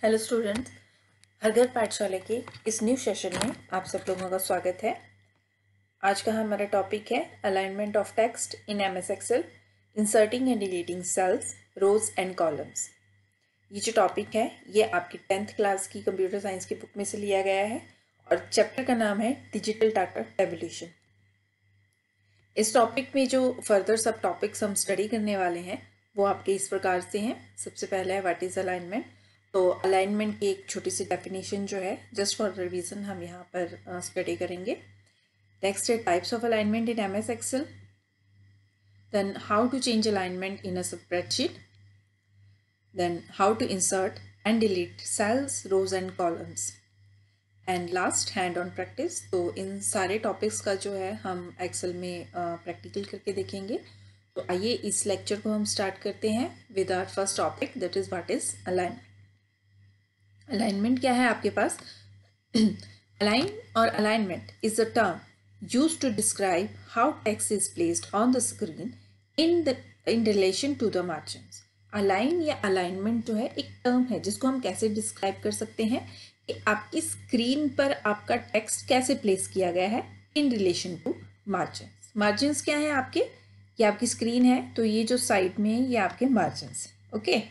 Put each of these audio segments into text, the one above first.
Hello students, हर घर पाठशाला के इस न्यू सेशन में आप सब लोगों का स्वागत है। आज का हमारा टॉपिक है alignment of text in MS Excel, inserting and deleting cells, rows and columns. ये जो टॉपिक है ये आपकी 10th क्लास की कंप्यूटर साइंस की बुक में से लिया गया है और चैप्टर का नाम है डिजिटल डाटा टेबुलेशन। इस टॉपिक में जो फर्दर सब टॉपिक्स हम स्टडी करने वाले हैं वो आपके इस प्रकार से हैं। सबसे पहला है व्हाट इज़ अलाइनमेंट। तो अलाइनमेंट की एक छोटी सी डेफिनेशन जो है जस्ट फॉर रिवीजन हम यहाँ पर स्टडी करेंगे। नेक्स्ट है types of alignment in MS Excel, then how to change alignment in a spreadsheet, then how to insert and delete cells, rows and columns, and last hand on practice. तो इन सारे topics का जो है हम Excel में practical करके देखेंगे। तो आइए इस लेक्चर को हम स्टार्ट करते हैं with our first topic, that is what is alignment. Alignment क्या है आपके पास? अलाइन और alignment is a term used to describe how text is placed on the screen in relation to the margins. Align या alignment जो है एक term है जिसको हम कैसे डिस्क्राइब कर सकते हैं कि आपकी स्क्रीन पर आपका टेक्स्ट कैसे प्लेस किया गया है in relation to margins. Margins क्या है आपके? ये आपकी स्क्रीन है तो ये जो साइड में ये आपके मार्जिन्स है। ओके,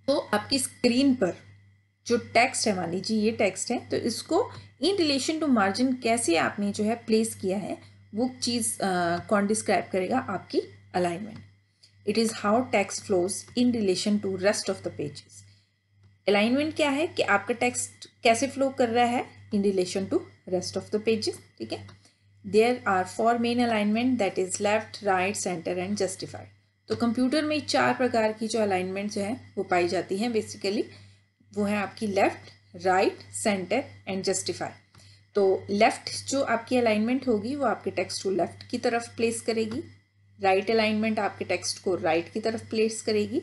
तो आपकी स्क्रीन पर जो टेक्स्ट है, मान लीजिए ये टेक्स्ट है, तो इसको इन रिलेशन टू मार्जिन कैसे आपने जो है प्लेस किया है वो चीज़ कौन डिस्क्राइब करेगा? आपकी alignment. It is how text flows in relation to rest of the pages. Alignment क्या है कि आपका टेक्स्ट कैसे फ्लो कर रहा है in relation to rest of the pages. ठीक है, there are 4 main alignment, that is left, right, centre and justified. तो कंप्यूटर में 4 प्रकार की जो अलाइनमेंट जो है वो पाई जाती हैं बेसिकली। वो है आपकी left, right, centre and justify. तो लेफ्ट जो आपकी अलाइनमेंट होगी वो आपके टेक्स्ट को लेफ्ट की तरफ प्लेस करेगी, राइट अलाइनमेंट आपके टेक्स्ट को राइट की तरफ प्लेस करेगी,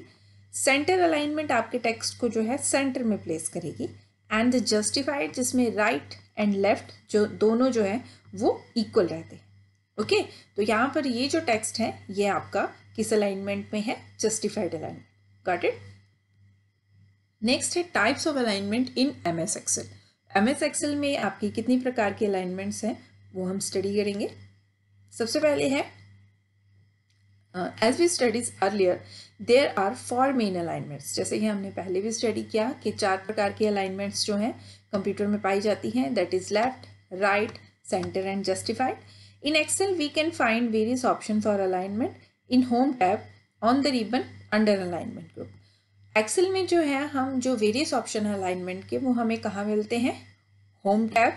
सेंटर अलाइनमेंट आपके टेक्स्ट को जो है सेंटर में प्लेस करेगी, एंड द जस्टिफाइड जिसमें राइट एंड लेफ्ट जो दोनों जो है वो इक्वल रहते हैं। ओके, तो यहाँ पर ये जो टेक्स्ट है ये आपका किस अलाइनमेंट में है? Justified alignment. Got it? Next है types of alignment in MS Excel. MS Excel में आपकी कितनी प्रकार के अलाइनमेंट्स हैं वो हम स्टडी करेंगे। सबसे पहले है as we studies earlier there are 4 main alignments. जैसे कि हमने पहले भी स्टडी किया कि 4 प्रकार के अलाइनमेंट्स जो हैं कंप्यूटर में पाई जाती हैं, that is left, right, centre and justified. In Excel we can find various option for alignment in home tab on the ribbon under alignment group. Excel में जो है हम जो वेरियस ऑप्शन है अलाइनमेंट के वो हमें कहाँ मिलते हैं? Home tab.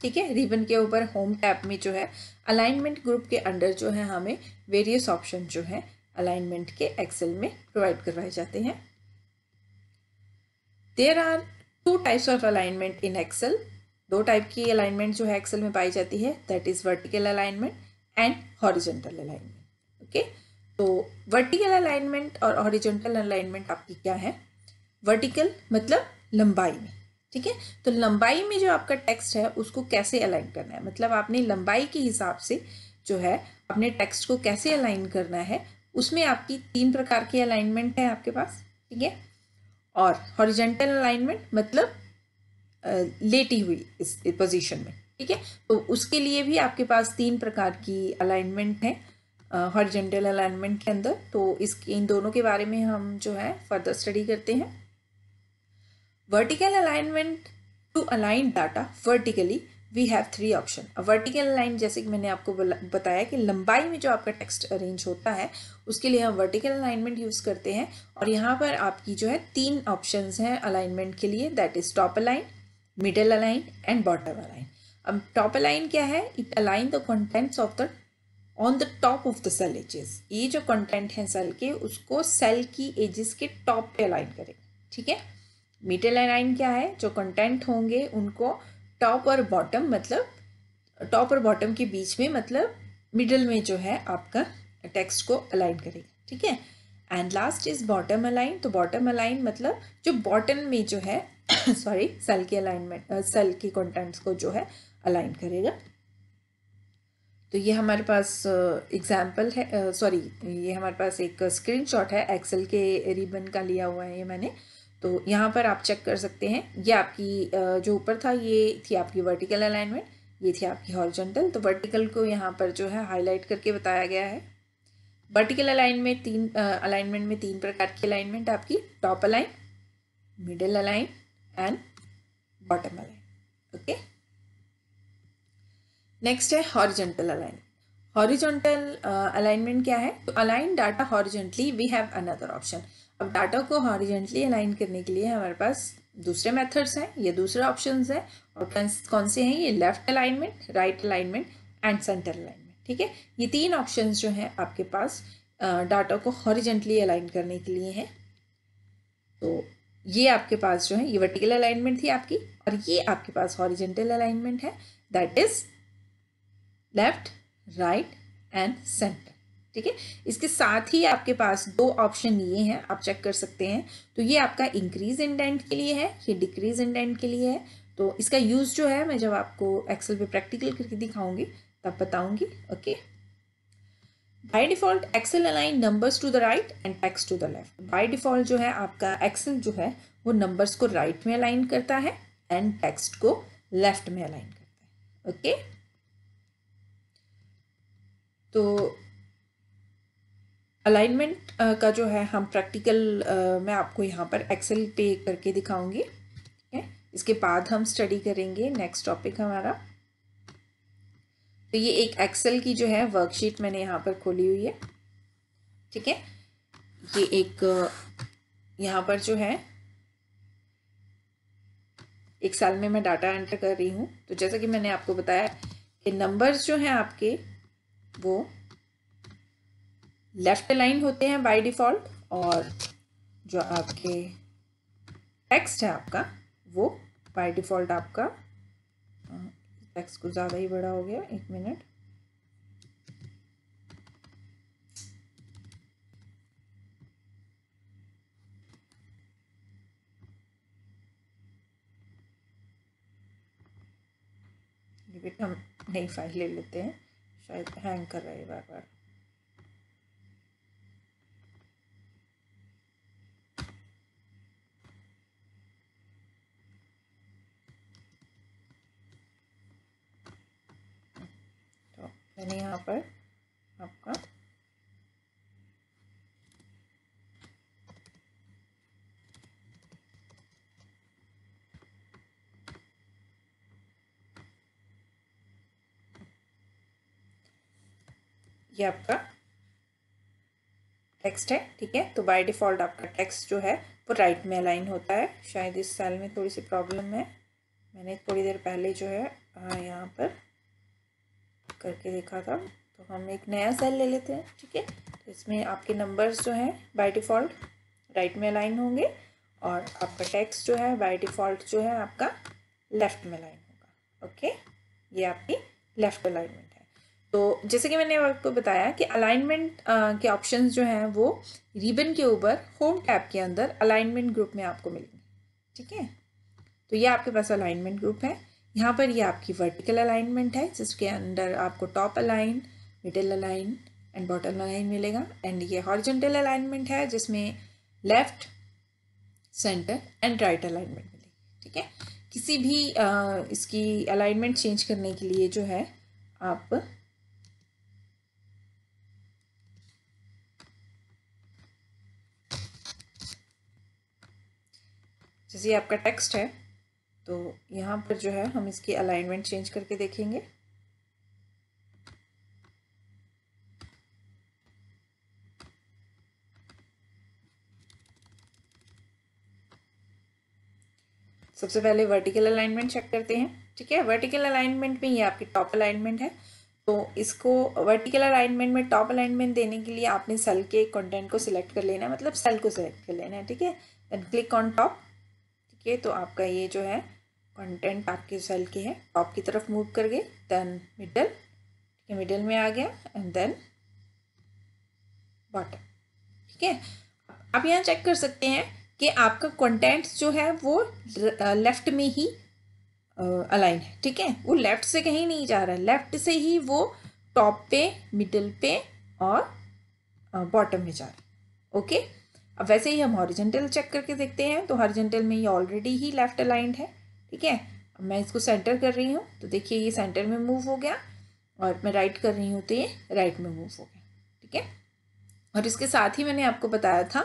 ठीक है, रिबन के ऊपर होम टैब में जो है अलाइनमेंट ग्रुप के अंडर जो है हमें वेरियस ऑप्शन जो है अलाइनमेंट के एक्सेल में प्रोवाइड करवाए जाते हैं। There are 2 types of alignment in Excel. 2 type की अलाइनमेंट जो है एक्सेल में पाई जाती है, that is vertical alignment and horizontal alignment. Okay, तो वर्टिकल अलाइनमेंट और हॉरिजॉन्टल अलाइनमेंट आपकी क्या है? वर्टिकल मतलब लंबाई में। ठीक है, तो लंबाई में जो आपका टेक्स्ट है उसको कैसे अलाइन करना है, मतलब आपने लंबाई के हिसाब से जो है अपने टेक्स्ट को कैसे अलाइन करना है, उसमें आपकी 3 प्रकार की अलाइनमेंट है आपके पास। ठीक है, और हॉरिजॉन्टल अलाइनमेंट मतलब लेटी हुई इस पोजीशन में। ठीक है, तो उसके लिए भी आपके पास 3 प्रकार की अलाइनमेंट है हॉरिजॉन्टल अलाइनमेंट के अंदर। तो इन दोनों के बारे में हम जो है फर्दर स्टडी करते हैं। Vertical alignment, to align data vertically we have 3 option. Vertical align जैसे कि मैंने आपको बताया कि लंबाई में जो आपका टेक्स्ट अरेंज होता है उसके लिए हम वर्टिकल अलाइनमेंट यूज़ करते हैं। और यहाँ पर आपकी जो है 3 ऑप्शंस हैं अलाइनमेंट के लिए, that is top align, middle align and bottom align. अब टॉप अलाइन क्या है? It align the contents of the on the top of the cell edges. ये जो कंटेंट है सेल के उसको सेल की एजेस के टॉप पे अलाइन करेगा। ठीक है, मिडल अलाइन क्या है? जो कंटेंट होंगे उनको टॉप और बॉटम, मतलब टॉप और बॉटम के बीच में, मतलब मिडल में जो है आपका टेक्स्ट को अलाइन करेगा। ठीक है, and last is bottom align. तो बॉटम अलाइन मतलब जो बॉटम में जो है सॉरी सेल के अलाइनमेंट सेल के कंटेंट्स को जो है अलाइन करेगा। तो ये हमारे पास एग्जाम्पल है, सॉरी ये हमारे पास एक स्क्रीनशॉट है एक्सेल के रिबन का लिया हुआ है ये मैंने। तो यहाँ पर आप चेक कर सकते हैं, ये आपकी जो ऊपर था ये थी आपकी वर्टिकल अलाइनमेंट, ये थी आपकी हॉरिजॉन्टल। तो वर्टिकल को यहाँ पर जो है हाईलाइट करके बताया गया है। वर्टिकल अलाइनमेंट में तीन प्रकार की अलाइनमेंट आपकी, top align, middle align and bottom align. Okay, next है हॉरिजॉन्टल अलाइनमेंट। हॉरिजॉन्टल अलाइनमेंट क्या है? तो align data horizontally, we have another option. अब डाटा को हॉरिजॉन्टली अलाइन करने के लिए हमारे पास दूसरे मेथड्स हैं, ये दूसरे ऑप्शंस हैं। और कौन से हैं ये? Left alignment, right alignment and centre alignment. ठीक है, ये तीन ऑप्शंस जो हैं आपके पास डाटा को हॉरिजॉन्टली अलाइन करने के लिए हैं। तो ये आपके पास जो है ये वर्टिकल अलाइनमेंट थी आपकी, और ये आपके पास हॉरिजॉन्टल अलाइनमेंट है, that is left, right and centre. ठीक है, इसके साथ ही आपके पास दो ऑप्शन ये हैं, आप चेक कर सकते हैं। तो ये आपका इंक्रीज इंडेंट के लिए है, ये डिक्रीज इंडेंट के लिए है। तो इसका यूज जो है मैं जब आपको एक्सेल पे प्रैक्टिकल करके दिखाऊंगी तब बताऊंगी। Okay, by default Excel align numbers to the right and text to the left. By default जो है आपका एक्सेल जो है वो नंबर्स को राइट में अलाइन करता है एंड टेक्स्ट को लेफ्ट में अलाइन करता है। ओके, तो अलाइनमेंट का जो है हम प्रैक्टिकल मैं आपको यहाँ पर एक्सेल पे करके दिखाऊंगी। ठीक है, इसके बाद हम स्टडी करेंगे नेक्स्ट टॉपिक हमारा। तो ये एक एक्सेल की जो है वर्कशीट मैंने यहाँ पर खोली हुई है। ठीक है, ये एक यहाँ पर जो है एक सेल में मैं डाटा एंटर कर रही हूँ। तो जैसा कि मैंने आपको बताया कि नंबर्स जो हैं आपके वो लेफ्ट अलाइन होते हैं बाय डिफ़ॉल्ट, और जो आपके टेक्स्ट है आपका वो बाय डिफ़ॉल्ट आपका, टेक्स्ट कुछ ज़्यादा ही बड़ा हो गया, एक मिनट। बेटा हम नई फाइल ले लेते हैं, शायद हैंग कर रहा है बार बार। तो मैंने यहाँ पर आपका ये आपका टेक्स्ट है। ठीक है, तो बाय डिफ़ॉल्ट आपका टेक्स्ट जो है वो राइट में अलाइन होता है। शायद इस सेल में थोड़ी सी प्रॉब्लम है, मैंने थोड़ी देर पहले जो है यहाँ पर करके देखा था। तो हम एक नया सेल ले लेते हैं। ठीक है, तो इसमें आपके नंबर्स जो हैं बाय डिफ़ॉल्ट राइट में अलाइन होंगे, और आपका टेक्स्ट जो है बाय डिफ़ॉल्ट जो है आपका लेफ़्ट में अलाइन होगा। ओके, ये आपकी लेफ़्ट अलाइनमेंट है। तो जैसे कि मैंने आपको बताया कि अलाइनमेंट के ऑप्शंस जो हैं वो रिबन के ऊपर होम टैब के अंदर अलाइनमेंट ग्रुप में आपको मिलेंगे। ठीक है, तो ये आपके पास अलाइनमेंट ग्रुप है। यहाँ पर ये आपकी वर्टिकल अलाइनमेंट है जिसके अंदर आपको top align, middle align and bottom align मिलेगा। एंड ये हॉरिजॉन्टल अलाइनमेंट है जिसमें left, centre and right alignment मिलेगी। ठीक है, किसी भी इसकी अलाइनमेंट चेंज करने के लिए जो है आप जैसे आपका टेक्स्ट है तो यहाँ पर जो है हम इसकी अलाइनमेंट चेंज करके देखेंगे। सबसे पहले वर्टिकल अलाइनमेंट चेक करते हैं। ठीक है, वर्टिकल अलाइनमेंट में ये आपकी टॉप अलाइनमेंट है। तो इसको वर्टिकल अलाइनमेंट में टॉप अलाइनमेंट देने के लिए आपने सेल के कंटेंट को सिलेक्ट कर लेना है, मतलब सेल को सिलेक्ट कर लेना है। ठीक है, देन क्लिक ऑन टॉप। ठीक है, तो आपका ये जो है कंटेंट आपके सेल के है, टॉप की तरफ मूव कर गए। देन मिडल, ठीक है, मिडल में आ गया, एंड देन बॉटम। ठीक है, आप यहाँ चेक कर सकते हैं कि आपका कंटेंट जो है वो लेफ्ट में ही अलाइन है। ठीक है, वो लेफ्ट से कहीं नहीं जा रहा है, लेफ्ट से ही वो टॉप पे, मिडिल पे और बॉटम में जा रहे हैं। ओके, अब वैसे ही हम हॉरिजॉन्टल चेक करके देखते हैं। तो हॉरिजॉन्टल में ये ऑलरेडी ही लेफ्ट अलाइंड है, ठीक है। अब मैं इसको सेंटर कर रही हूँ तो देखिए ये सेंटर में मूव हो गया, और मैं राइट कर रही हूँ तो ये राइट में मूव हो गया, ठीक है। और इसके साथ ही मैंने आपको बताया था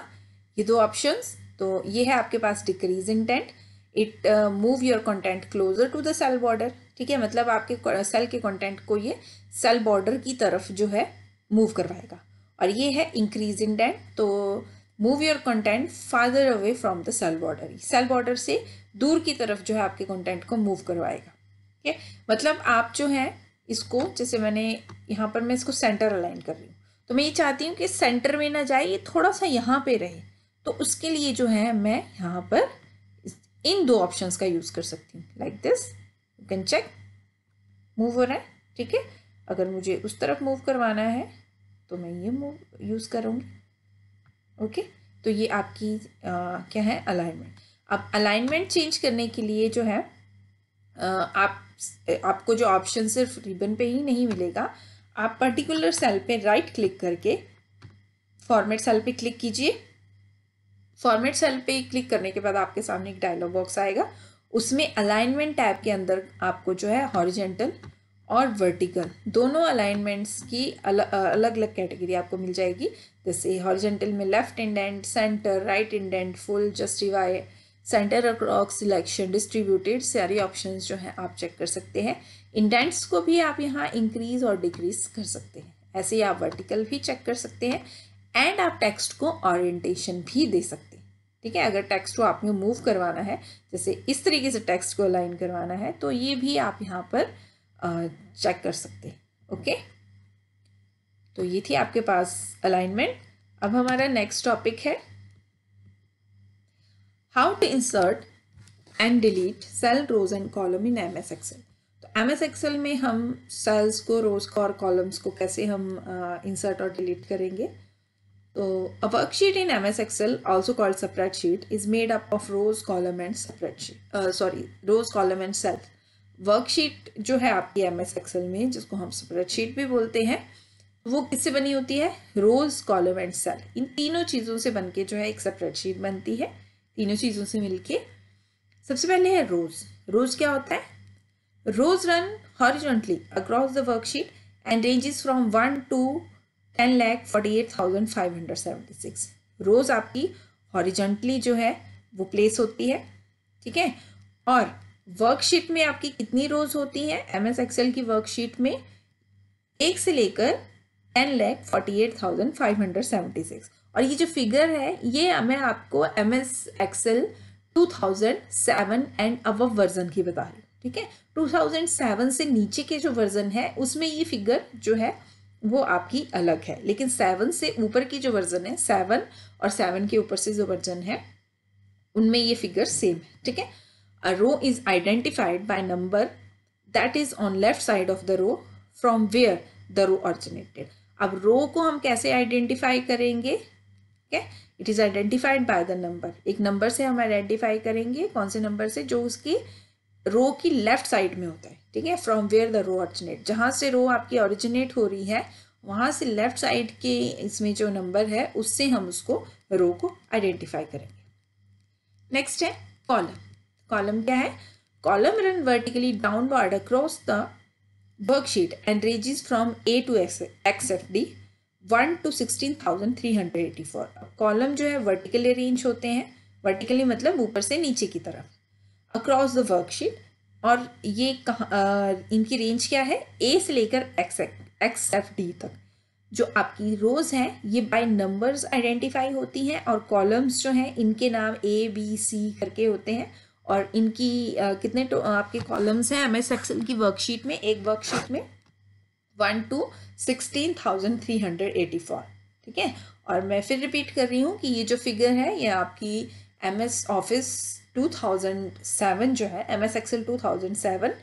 ये दो ऑप्शंस, तो ये है आपके पास decrease indent, it move your content closer to the cell border, ठीक है। मतलब आपके सेल के कंटेंट को ये सेल बॉर्डर की तरफ जो है मूव करवाएगा। और ये है इंक्रीज इंटेंट, तो move your content farther away from the cell border, cell border से दूर की तरफ जो है आपके कंटेंट को मूव करवाएगा, ठीक है। मतलब आप जो है इसको, जैसे मैंने यहाँ पर मैं इसको सेंटर अलाइन कर रही हूँ, तो मैं ये चाहती हूँ कि सेंटर में ना जाए, ये थोड़ा सा यहाँ पे रहे, तो उसके लिए जो है मैं यहाँ पर इन दो ऑप्शंस का यूज़ कर सकती हूँ। Like this you can check, move हो रहा है, ठीक है। अगर मुझे उस तरफ मूव करवाना है तो मैं ये मूव यूज़ करूँगी। ओके, तो ये आपकी क्या है, अलाइनमेंट। अब अलाइनमेंट चेंज करने के लिए जो है आपको जो ऑप्शन सिर्फ रिबन पे ही नहीं मिलेगा, आप पर्टिकुलर सेल पे राइट क्लिक करके फॉर्मेट सेल पे क्लिक कीजिए। फॉर्मेट सेल पे क्लिक करने के बाद आपके सामने एक डायलॉग बॉक्स आएगा, उसमें अलाइनमेंट टैब के अंदर आपको जो है हॉरिजॉन्टल और वर्टिकल दोनों अलाइनमेंट्स की अलग अलग कैटेगरी आपको मिल जाएगी। जैसे हॉरिजॉन्टल में left indent, centre, right indent, full, justify, centre across, selection, distributed, सारे ऑप्शंस जो हैं आप चेक कर सकते हैं। इंडेंट्स को भी आप यहाँ इंक्रीज और डिक्रीज कर सकते हैं, ऐसे ही आप वर्टिकल भी चेक कर सकते हैं। एंड आप टेक्स्ट को ओरिएंटेशन भी दे सकते हैं, ठीक है। अगर टेक्स्ट को आपने मूव करवाना है, जैसे इस तरीके से टेक्स्ट को अलाइन करवाना है, तो ये भी आप यहाँ पर चेक कर सकते हैं। ओके, तो ये थी आपके पास अलाइनमेंट। अब हमारा नेक्स्ट टॉपिक है how to insert and delete cell, rows and column in MS Excel. तो MS एक्सेल में हम सेल्स को, रोज को और कॉलम्स को कैसे हम इंसर्ट और डिलीट करेंगे। तो a worksheet in MS Excel, also called spreadsheet, is made up of rows, column and rows, column and cell. Worksheet जो है आपकी MS Excel में, जिसको हम स्प्रेडशीट भी बोलते हैं, वो किससे बनी होती है, रोज, कॉलम एंड सेल, इन तीनों चीज़ों से बनके जो है एक स्प्रेडशीट बनती है, तीनों चीज़ों से मिलके। सबसे पहले है रोज। रोज क्या होता है, rows run horizontally across the worksheet and ranges from 1 to 10,48,576। Rows आपकी हॉरिजॉन्टली जो है वो प्लेस होती है, ठीक है। और वर्कशीट में आपकी कितनी रोज होती हैं, MS एक्सेल की वर्कशीट में 1 से लेकर 10,48,576। और ये जो फिगर है ये मैं आपको MS Excel 2007 and above version की बता रही हूँ, ठीक है। 2007 से नीचे के जो वर्जन है उसमें ये फिगर जो है वो आपकी अलग है, लेकिन 7 से ऊपर की जो वर्जन है, 7 और 7 के ऊपर से जो वर्जन है उनमें ये फिगर सेम है, ठीक है। A row is identified by number that is on left side of the row from where the row originated. अब रो को हम कैसे आइडेंटिफाई करेंगे, ठीक है। It is identified by the number, एक नंबर से हम आइडेंटिफाई करेंगे, कौन से नंबर से, जो उसकी रो की लेफ्ट साइड में होता है, ठीक है। From where the row originate, जहाँ से रो आपकी ऑरिजिनेट हो रही है वहाँ से लेफ्ट साइड के इसमें जो नंबर है उससे हम उसको रो को आइडेंटिफाई करेंगे। नेक्स्ट है कॉलम। कॉलम क्या है, column run vertically downward across the worksheet and ranges from A to XFD 1 to 16,384। Column जो है वर्टिकली अरेंज होते हैं, वर्टिकली मतलब ऊपर से नीचे की तरफ, अक्रॉस द वर्कशीट। और ये इनकी रेंज क्या है, A से लेकर XFD तक। जो आपकी रोज हैं ये बाय नंबर्स आइडेंटिफाई होती हैं, और कॉलम्स जो हैं इनके नाम ABC करके होते हैं। और इनकी कितने आपके कॉलम्स हैं MS एक्सेल की वर्कशीट में, एक वर्कशीट में 1 to 16,384, ठीक है। और मैं फिर रिपीट कर रही हूँ कि ये जो फिगर है ये आपकी MS ऑफिस 2007 जो है, MS एक्सेल 2007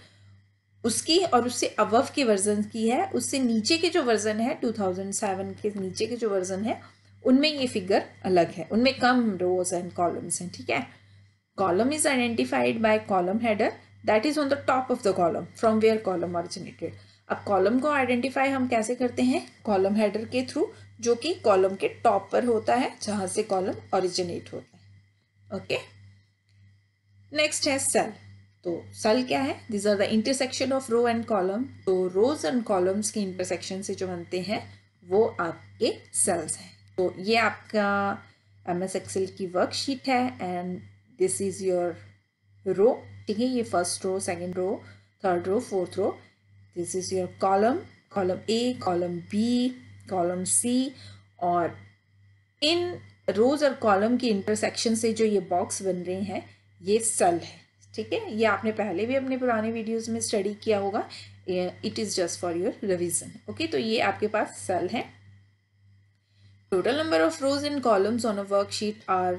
उसकी और उससे अबव के वर्जन की है। उससे नीचे के जो वर्जन है 2007 के नीचे के जो वर्जन है उनमें ये फिगर अलग है, उनमें कम रोज एंड कॉलम्स हैं, ठीक है। Column is identified by column header that is on the top of the column from where column originated. अब कॉलम को आइडेंटिफाई हम कैसे करते हैं, कॉलम हेडर के थ्रू, जो कि कॉलम के टॉप पर होता है जहां से कॉलम ओरिजिनेट होता है। ओके, नेक्स्ट है सेल। तो सेल क्या है, this are the intersection of row and column. तो रोज एंड कॉलम्स के इंटरसेक्शन से जो बनते हैं वो आपके सेल्स हैं। तो ये आपका MS एक्सेल की वर्कशीट है and this is your row, ठीक है, ये first row, second row, third row, fourth row. This is your column, column A, column B, column C, और इन रोज और कॉलम की इंटरसेक्शन से जो ये बॉक्स बन रहे हैं ये सेल है, ठीक है। ये आपने पहले भी अपने पुराने वीडियोस में स्टडी किया होगा, it is just for your revision. Okay, तो ये आपके पास सेल है। Total number of rows and columns on a worksheet are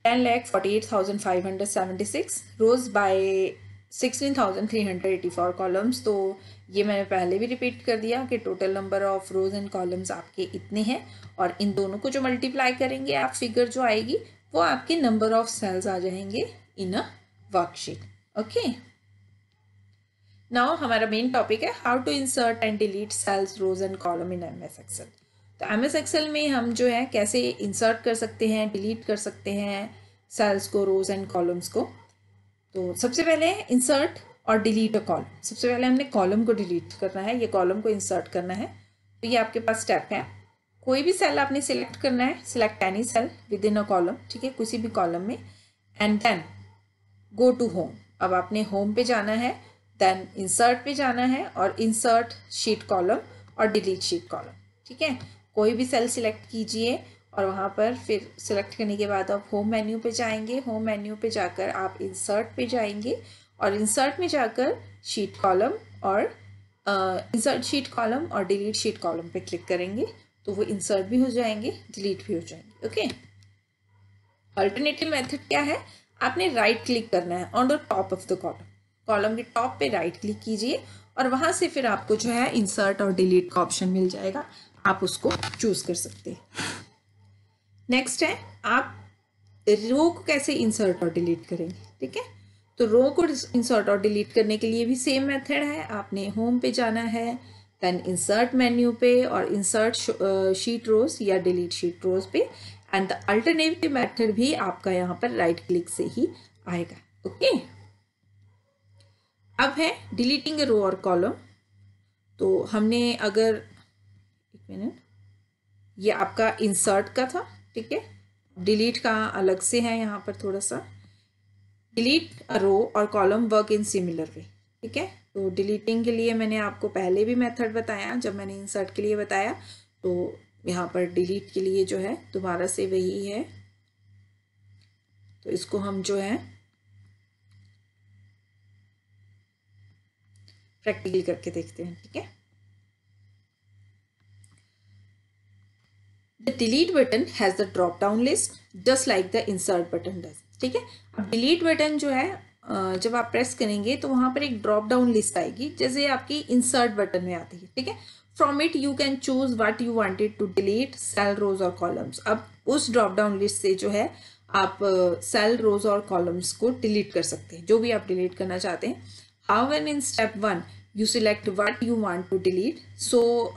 10,48,576 rows by 16,384 columns. तो ये मैंने पहले भी रिपीट कर दिया कि total number of rows and columns आपके इतने हैं, और इन दोनों को जो मल्टीप्लाई करेंगे आप, फिगर जो आएगी वो आपके नंबर ऑफ सेल्स आ जाएंगे in a worksheet. Okay, now हमारा मेन टॉपिक है how to insert and delete cells, rows and column in MS Excel. तो MS एक्सेल में हम जो है कैसे इंसर्ट कर सकते हैं, डिलीट कर सकते हैं सेल्स को, रोज एंड कॉलम्स को। तो सबसे पहले इंसर्ट और डिलीट अ कॉलम। सबसे पहले हमने कॉलम को डिलीट करना है, ये कॉलम को इंसर्ट करना है। तो ये आपके पास स्टेप है, कोई भी सेल आपने सिलेक्ट करना है, select any cell within a column, ठीक है, किसी भी कॉलम में, and then go to home. अब आपने होम पे जाना है, देन इंसर्ट पे जाना है, और इंसर्ट शीट कॉलम और डिलीट शीट कॉलम, ठीक है। कोई भी सेल सिलेक्ट कीजिए और वहाँ पर फिर सिलेक्ट करने के बाद आप होम मेन्यू पे जाएंगे, होम मेन्यू पे जाकर आप इंसर्ट पे जाएंगे, और इंसर्ट में जाकर शीट कॉलम और इंसर्ट शीट कॉलम और डिलीट शीट कॉलम पे क्लिक करेंगे, तो वो इंसर्ट भी हो जाएंगे, डिलीट भी हो जाएंगे। ओके, अल्टरनेटिव मेथड क्या है, आपने राइट क्लिक करना है on the top of the column, column के टॉप पे राइट क्लिक कीजिए, और वहां से फिर आपको जो है इंसर्ट और डिलीट का ऑप्शन मिल जाएगा, आप उसको चूज कर सकते हैं। नेक्स्ट है आप रो को कैसे इंसर्ट और डिलीट करेंगे, ठीक है। तो रो को इंसर्ट और डिलीट करने के लिए भी सेम मेथड है, आपने होम पे जाना है, देन इंसर्ट मेन्यू पे, और इंसर्ट शीट रोज या डिलीट शीट रोज पे, एंड द अल्टरनेटिव मेथड भी आपका यहाँ पर राइट क्लिक से ही आएगा। ओके, अब है डिलीटिंग रो और कॉलम। तो हमने अगर, एक मिनट, ये आपका इंसर्ट का था, ठीक है, डिलीट का अलग से है यहाँ पर थोड़ा सा। डिलीट अ रो और column work in similar way, ठीक है। तो डिलीटिंग के लिए मैंने आपको पहले भी मेथड बताया जब मैंने इंसर्ट के लिए बताया, तो यहाँ पर डिलीट के लिए जो है दोबारा से वही है। तो इसको हम जो है प्रैक्टिकल करके देखते हैं, ठीक है। The delete button has the drop down list just like the insert button does, ठीक है। अब डिलीट बटन जो है जब आप प्रेस करेंगे तो वहां पर एक ड्रॉप डाउन लिस्ट आएगी, जैसे आपकी इंसर्ट बटन में आती है, ठीक है। From it you can choose what you wanted to delete, cell, rows और कॉलम्स। अब उस ड्रॉप डाउन लिस्ट से जो है आप सेल, रोज और कॉलम्स को डिलीट कर सकते हैं, जो भी आप डिलीट करना चाहते हैं। However in step 1 you select what you want to delete, so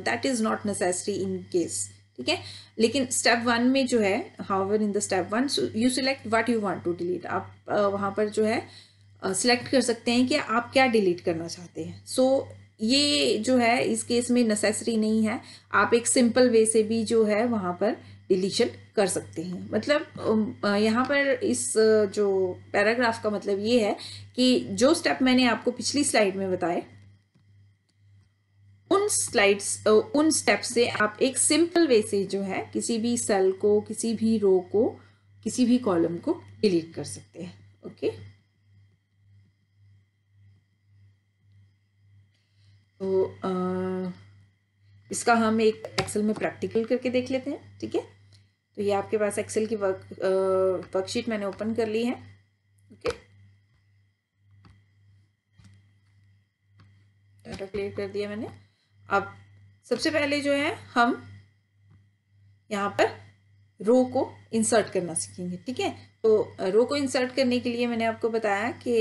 that is not necessary in case, ठीक है। लेकिन स्टेप 1 में जो है, however in the step 1 you select what you want to delete, आप वहाँ पर जो है सिलेक्ट कर सकते हैं कि आप क्या डिलीट करना चाहते हैं। सो ये जो है इस केस में नेसेसरी नहीं है, आप एक सिंपल वे से भी जो है वहाँ पर डिलीशन कर सकते हैं। मतलब यहाँ पर इस जो पैराग्राफ का मतलब ये है कि जो स्टेप मैंने आपको पिछली स्लाइड में बताए, उन स्टेप से आप एक सिंपल वे से जो है किसी भी सेल को, किसी भी रो को, किसी भी कॉलम को डिलीट कर सकते हैं। ओके, तो इसका हम एक एक्सेल में प्रैक्टिकल करके देख लेते हैं, ठीक है। तो ये आपके पास एक्सेल की वर्कशीट मैंने ओपन कर ली है। ओके, डाटा क्लियर कर दिया मैंने। अब सबसे पहले जो है हम यहाँ पर रो को इंसर्ट करना सीखेंगे, ठीक है। तो रो को इंसर्ट करने के लिए मैंने आपको बताया कि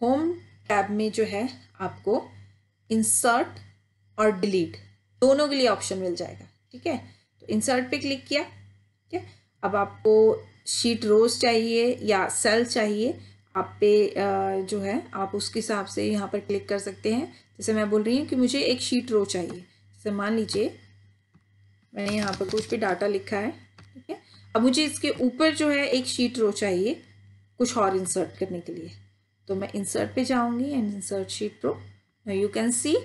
होम टैब में जो है आपको इंसर्ट और डिलीट दोनों के लिए ऑप्शन मिल जाएगा। ठीक है, तो इंसर्ट पे क्लिक किया। ठीक है, अब आपको शीट रोज चाहिए या सेल चाहिए, आप पे जो है आप उसके हिसाब से यहाँ पर क्लिक कर सकते हैं। जैसे मैं बोल रही हूँ कि मुझे एक शीट रो चाहिए, जैसे मान लीजिए मैंने यहाँ पर कुछ भी डाटा लिखा है। ठीक है, अब मुझे इसके ऊपर जो है एक शीट रो चाहिए कुछ और इंसर्ट करने के लिए, तो मैं इंसर्ट पे जाऊंगी and insert sheet row. You can see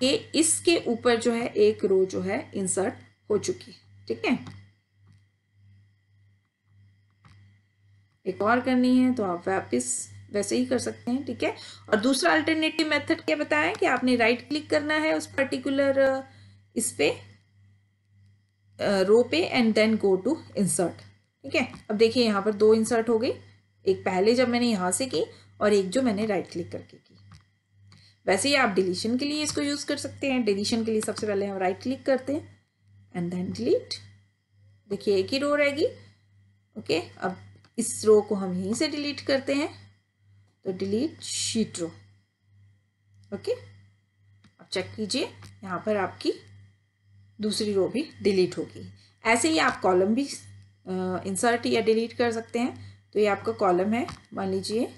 कि इसके ऊपर जो है एक रो जो है इंसर्ट हो चुकी है। ठीक है, एक और करनी है तो आप वापस वैसे ही कर सकते हैं। ठीक है, और दूसरा अल्टरनेटिव मेथड क्या बताया कि आपने राइट क्लिक करना है उस पर्टिकुलर इस पे रो पे and then go to insert. ठीक है, अब देखिए यहाँ पर दो इंसर्ट हो गई, एक पहले जब मैंने यहाँ से की और एक जो मैंने राइट क्लिक करके की। वैसे ही आप डिलीशन के लिए इसको यूज़ कर सकते हैं। डिलीशन के लिए सबसे पहले हम राइट क्लिक करते हैं एंड देन डिलीट। देखिए एक ही रो रहेगी। ओके, अब इस रो को हम यहीं से डिलीट करते हैं, तो डिलीट शीट रो। ओके, अब चेक कीजिए यहाँ पर आपकी दूसरी रो भी डिलीट होगी। ऐसे ही आप कॉलम भी इंसर्ट या डिलीट कर सकते हैं। तो ये आपका कॉलम है, मान लीजिए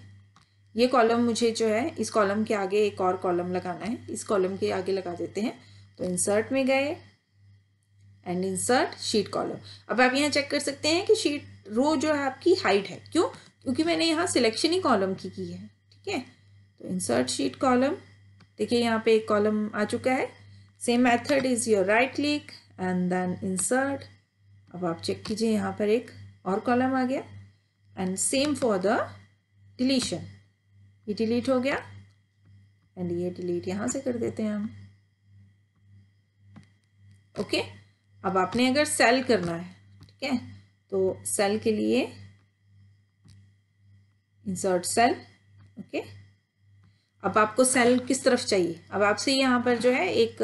ये कॉलम मुझे जो है इस कॉलम के आगे एक और कॉलम लगाना है, इस कॉलम के आगे लगा देते हैं। तो इंसर्ट में गए एंड इंसर्ट शीट कॉलम। अब आप यहाँ चेक कर सकते हैं कि शीट रो जो है आपकी हाइट है, क्यों? क्योंकि मैंने यहाँ सिलेक्शन ही कॉलम की है। ठीक है, तो इंसर्ट शीट कॉलम, देखिए यहाँ पे एक कॉलम आ चुका है। Same method is your right click and then insert. अब आप चेक कीजिए यहाँ पर एक और कॉलम आ गया and same for the deletion, ये डिलीट हो गया एंड ये डिलीट यहाँ से कर देते हैं हम। ओके, अब आपने अगर सेल करना है, ठीक है, तो सेल के लिए इंसर्ट सेल। ओके, अब आपको सेल किस तरफ चाहिए? अब आपसे यहाँ पर जो है एक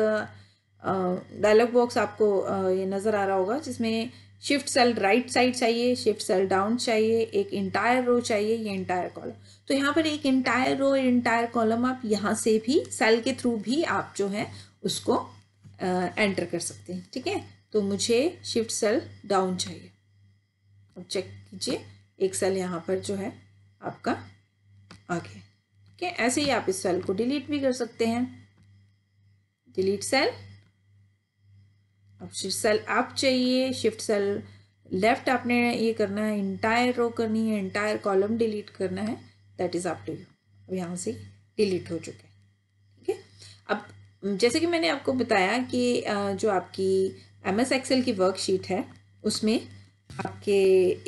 डायलॉग बॉक्स आपको ये नज़र आ रहा होगा जिसमें शिफ्ट सेल राइट साइड चाहिए, शिफ्ट सेल डाउन चाहिए, एक इंटायर रो चाहिए, ये इंटायर कॉलम। तो यहाँ पर एक इंटायर रो इंटायर कॉलम आप यहाँ से भी सेल के थ्रू भी आप जो है उसको एंटर कर सकते हैं। ठीक है, तो मुझे शिफ्ट सेल डाउन चाहिए। अब चेक कीजिए एक सेल यहाँ पर जो है आपका आ गया। ठीक है, ऐसे ही आप इस सेल को डिलीट भी कर सकते हैं। Delete cell. अब शिफ्ट सेल अप चाहिए, शिफ्ट सेल लेफ्ट आपने ये करना है, इंटायर रो करनी है, इंटायर कॉलम डिलीट करना है, that is up to you. अब यहाँ से डिलीट हो चुके हैं। ठीक है, अब जैसे कि मैंने आपको बताया कि जो आपकी MS एक्सेल की वर्कशीट है उसमें आपके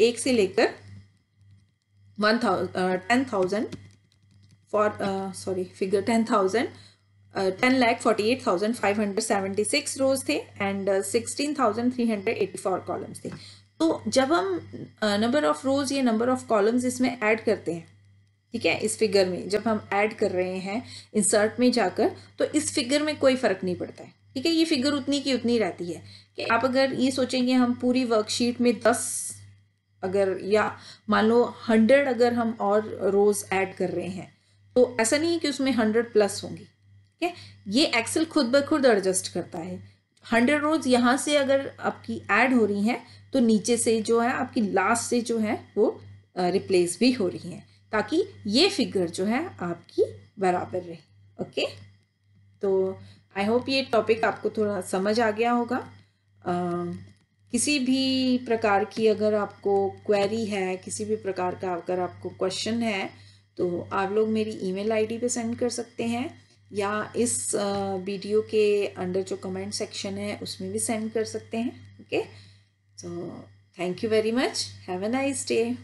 1 से लेकर 10,000 फॉर फिगर 10,000 10,48,576 रोज थे एंड 16,384 कॉलम्स थे। तो जब हम नंबर ऑफ रोज या नंबर ऑफ कॉलम्स इसमें ऐड करते हैं, ठीक है, इस फिगर में जब हम ऐड कर रहे हैं इंसर्ट में जाकर, तो इस फिगर में कोई फर्क नहीं पड़ता है। ठीक है, ये फिगर उतनी की उतनी रहती है कि आप अगर ये सोचेंगे हम पूरी वर्कशीट में 10 अगर या मान लो 100 अगर हम और रोज ऐड कर रहे हैं, तो ऐसा नहीं है कि उसमें 100 प्लस होंगी। ठीक है, ये एक्सेल खुद ब खुद एडजस्ट करता है। 100 रोज यहाँ से अगर आपकी ऐड हो रही हैं तो नीचे से जो है आपकी लास्ट से जो है वो रिप्लेस भी हो रही हैं, ताकि ये फिगर जो है आपकी बराबर रहे। ओके, तो आई होप ये टॉपिक आपको थोड़ा समझ आ गया होगा। किसी भी प्रकार की अगर आपको क्वेरी है, किसी भी प्रकार का अगर आपको क्वेश्चन है, तो आप लोग मेरी ईमेल आईडी पे सेंड कर सकते हैं या इस वीडियो के अंडर जो कमेंट सेक्शन है उसमें भी सेंड कर सकते हैं। Okay, so thank you very much, have a nice day.